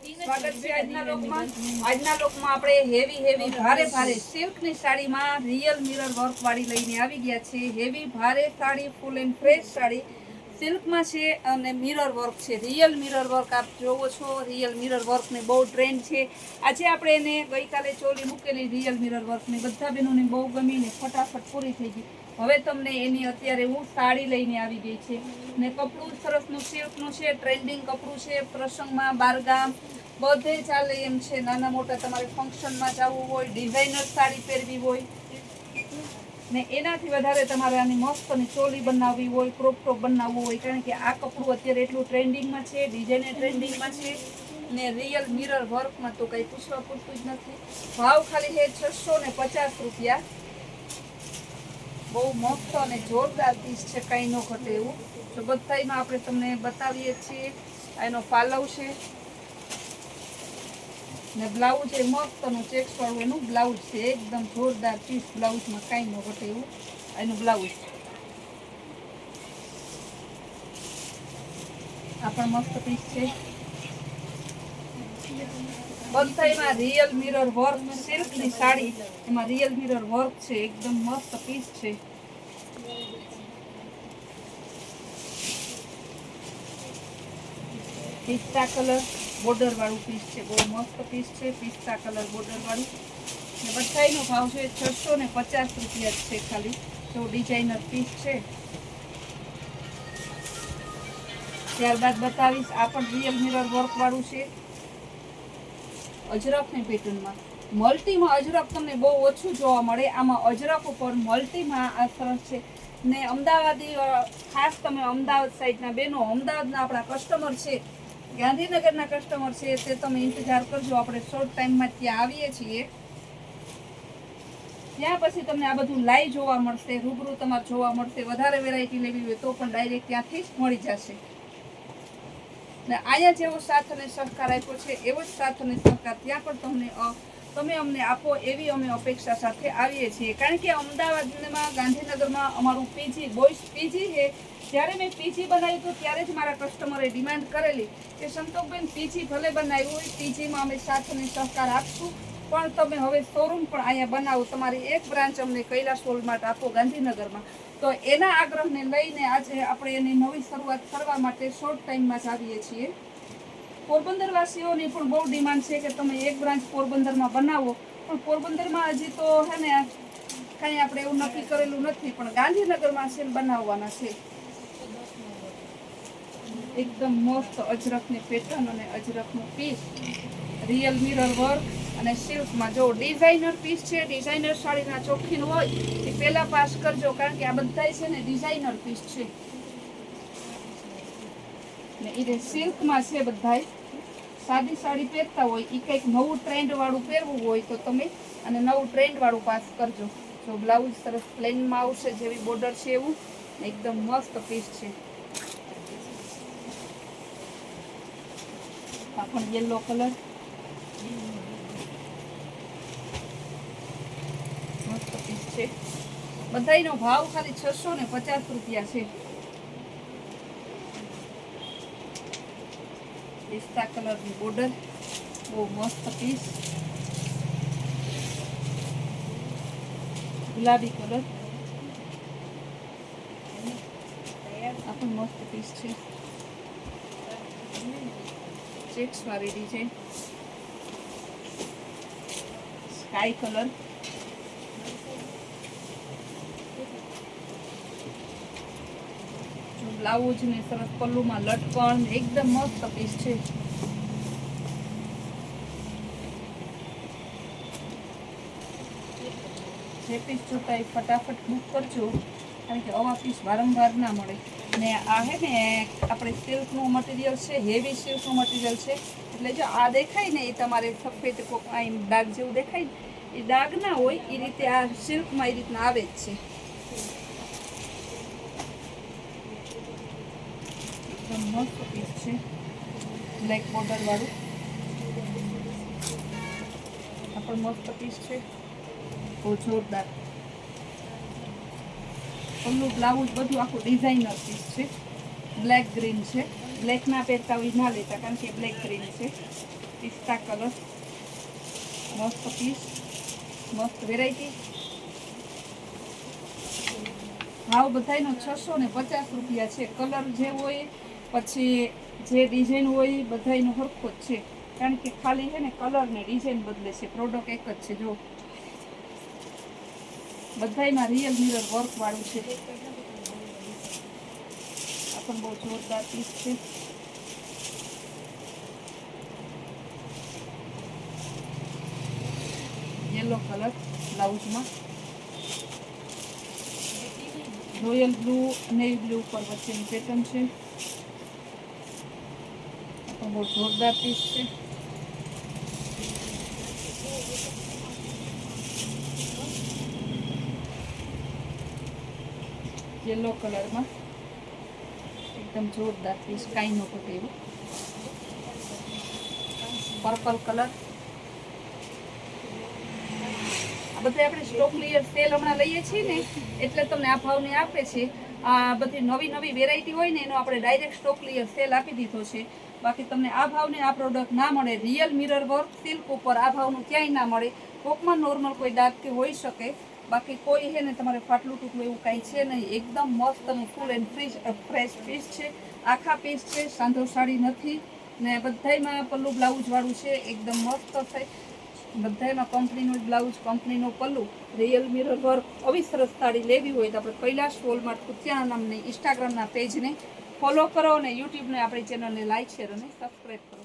સ્વાગત છે આજના લોકમાં આપણે હેવી ભારે સિલ્કની સાડીમાં રિયલ મિરર વર્ક વાળી લઈને આવી ગયા છે। હેવી ભારે sari, full and fresh sari સિલ્કમાં છે અને મિરર વર્ક છે। રિયલ મિરર વર્ક આપ જોવો છો, રિયલ મિરર વર્કને બહુ ટ્રેન્ડ છે। આજે આપણે એને ગઈકાલે ચોલી મૂકેલી રિયલ મિરર વર્કને બધા બહેનોને બહુ ગમીને ફટાફટ પૂરી થઈ ગઈ। હવે તમને એની અત્યારે હું સાડી લઈને આવી ગઈ છે ને કપડું સરસનું સિલ્કનું છે, ટ્રેન્ડિંગ કપડું છે। પ્રસંગમાં, બારગામ બધે ચાલે એમ છે। નાના મોટા તમારે ફંક્શનમાં જવું હોય, ડિઝાઇનર સાડી પહેરવી હોય ને એનાથી વધારે તમારે આની મસ્તની ચોલી બનાવવી હોય, ક્રોપ ટોપ બનાવવું હોય, કારણ કે આ કપડું અત્યારે એટલું ટ્રેન્ડિંગમાં છે, ડિઝાઇનર ટ્રેન્ડિંગમાં છે ને રિયલ મિરર વર્કમાં તો કંઈ પૂછવા પૂરતું જ નથી। ભાવ ખાલી છે 650 રૂપિયા। બહુ મસ્ત અને જોરદાર પીસ છે, કંઈ ન ઘટે એવું। તો બધામાં આપણે તમને બતાવીએ છીએ। એનો પાલવ છે ને બ્લાઉઝ એ મસ્તનું ચેક્સ વાળું એનું બ્લાઉઝ છે, એકદમ જોરદાર પીસ। બ્લાઉઝમાં કાંઈ ન ઘટે એવું એનું બ્લાઉઝ। આ પણ મસ્ત પીસ છે। બધામાં રિયલ મિરર વર્ક, સિલ્કની સાડી એમાં રિયલ મિરર વર્ક છે, એકદમ મસ્ત પીસ છે। પિસ્તા કલર બોર્ડર વાળું પીસ છે, બહુ મસ્ત પીસ છે। પિસ્તા કલર બોર્ડર વાળું ને બધાનો ભાવ છે 650 રૂપિયા જ છે ખાલી। તો ડિઝાઇનર પીસ છે। ત્યારબાદ બતાવીશ આ પણ રિયલ મિરર વર્ક વાળું છે, અજરકની પેટર્નમાં। મલ્ટીમાં અજરક તમને બહુ ઓછું જોવા મળે, આમાં અજરક ઉપર મલ્ટીમાં આ સરસ છે ને અમદાવાદી ખાસ તમે અમદાવાદ સાઈડના બહેનો, અમદાવાદના આપણા કસ્ટમર છે, ગાંધીનગરના કસ્ટમર છે, તે તમે ઇંતજાર કરજો। આપણે શોર્ટ ટાઈમમાં ત્યાં આવીએ છીએ, ત્યાં પછી તમને આ બધું લાઈવ જોવા મળશે, રૂબરૂ તમારે જોવા મળશે। વધારે વેરાયટી લેવી હોય તો પણ ડાયરેક્ટ ત્યાંથી જ મળી જશે ને અહીંયા જેવો સાથ અને સહકાર આપ્યો છે એવો જ સાથ અને સહકાર ત્યાં પણ તમે અમને આપો એવી અમે અપેક્ષા સાથે આવીએ છીએ। કારણ કે અમદાવાદમાં, ગાંધીનગરમાં અમારું પીજી બોયઝ પીજી છે। જ્યારે મેં પીજી બનાવ્યું હતું ત્યારે જ મારા કસ્ટમરે ડિમાન્ડ કરેલી કે સંતોષબેન પીજી ભલે બનાવ્યું હોય, પીજીમાં અમે સાથ અને સહકાર આપશું, પણ તમે હવે શોરૂમ પણ અહીંયા બનાવો, તમારી એક બ્રાન્ચ અમને કૈલાસ વોલમાર્ટ આપો ગાંધીનગરમાં। તો એના આગ્રહને લઈને આજે આપણે એની નવી શરૂઆત કરવા માટે શોર્ટ ટાઈમમાં જ આવીએ છીએ। પોરબંદરવાસીઓની પણ બહુ ડિમાન્ડ છે કે તમે એક બ્રાન્ચ પોરબંદરમાં બનાવો, પણ પોરબંદરમાં હજી તો હે ને કાંઈ આપણે એવું નક્કી કરેલું નથી, પણ ગાંધીનગરમાં છે બનાવવાના છે। એકદમ મસ્ત અજરકની પેટર્ન અને અજરકનું પીસ, રિયલ મિરર વર્ક અને સિલ્કમાં। જો ડિઝાઇનર પીસ છે, ડિઝાઇનર સાડીના ચોખીન હોય એ પહેલાં પાસ કરજો, કારણ કે આ બધા છે ને ડિઝાઇનર પીસ છે ને એ સિલ્કમાં છે। બધાય સાદી સાડી પહેરતા હોય એ કંઈક નવું ટ્રેન્ડ વાળું પહેરવું હોય તો તમે અને નવું ટ્રેન્ડ વાળું પાસ કરજો। જો બ્લાઉઝ સરસ પ્લેનમાં આવશે, જેવી બોર્ડર છે એવું એકદમ મસ્ત પીસ છે। આ પણ યલો કલર મસ્ત પીસ છે। બધાયનો ભાવ ખાલી 650 રૂપિયા છે। પિસ્તા કલરની બોર્ડર, બહુ મસ્ત પીસ। ગુલાબી કલર, આ પણ મસ્ત પીસ છે। ચેક્સ વાળી ડિઝાઇન, સ્કાય કલર, બ્લાઉઝ ને સરસ પલ્લુમાં લટકણ, એકદમ મસ્ત પીસ છે। જે પીસ જોતા એ ફટાફટ બુક કરજો, કારણ કે આવા પીસ વારંવાર ના મળે। ને આ હે ને આપણે સિલ્કનું મટીરિયલ છે, હેવી સિલ્કનું મટીરિયલ છે, એટલે જો આ દેખાય ને એ તમારે સફેદ ડાઘ જેવું દેખાય ને એ ડાઘ ના હોય, એ રીતે આ સિલ્કમાં એ રીતના આવે જ છે। એકદમ મસ્ત પીસ છે, બ્લેક બોર્ડર વાળું। આ પણ મસ્ત પીસ છે, બહુ જોરદાર। પલ્લું બ્લાઉઝ બધું આખું ડિઝાઇનર પીસ છે। બ્લેક ગ્રીન છે, બ્લેક ના પહેરતા હોય ના લેતા, કારણ કે બ્લેક ગ્રીન છે। પિસ્તા કલર, મસ્ત પીસ, મસ્ત વેરાયટી. ભાવ બધાયનો 650 રૂપિયા છે. કલર જે હોય પછી જે ડિઝાઇન હોય એ બધાયનો સરખો જ છે, કારણ કે ખાલી છે ને કલર ને ડિઝાઇન બદલે છે, પ્રોડક્ટ એક જ છે. જો બધાયમાં રિયલ મિરર વર્ક વાળું છે. આ પણ બહુ જોરદાર પીસ છે. યેલો કલર બ્લાઉઝમાં, રોયલ બ્લુ નેવી બ્લુ ઉપર વચ્ચેની પેટર્ન છે. આ પણ બહુ જોરદાર પીસ છે. યેલો કલરમાં એકદમ જોરદાર પીસ, કાંઈ ન ઘટે એવું. પર્પલ કલર, આ બધા આપણે સ્ટોક ક્લિયર સેલ હમણાં લઈએ છીએ ને, એટલે તમને આ ભાવને આપે છે. આ બધી નવી નવી વેરાયટી હોય ને એનો આપણે ડાયરેક્ટ સ્ટોક ક્લિયર સેલ આપી દીધો છે. બાકી તમને આ ભાવને આ પ્રોડક્ટ ના મળે. રિયલ મિરર વર્ક સિલ્ક ઉપર આ ભાવનું ક્યાંય ના મળે. કોકમાં નોર્મલ કોઈ ડાઘ કે હોઈ શકે, બાકી કોઈ છે ને તમારે ફાટલું તૂટલું એવું કાંઈ છે નહીં. એકદમ મસ્ત અને ફૂલ એન્ડ ફ્રેશ પીસ છે. આખા પીસ છે, સાંધો સાડી નથી ને બધાયમાં પલ્લું બ્લાઉઝ વાળું છે. એકદમ મસ્ત છે. બધાયમાં કંપનીનું બ્લાઉઝ, કંપનીનું પલ્લું, રિયલ મિરર વર્ક. આવી સરસ સાડી લેવી હોય તો આપણે કૈલાશ વોલમાર્ટ કુતિયાણા નામની ઇન્સ્ટાગ્રામના પેજને ફોલો કરો અને યુટ્યુબને આપણી ચેનલને લાઈક, શેર અને સબસ્ક્રાઈબ કરો.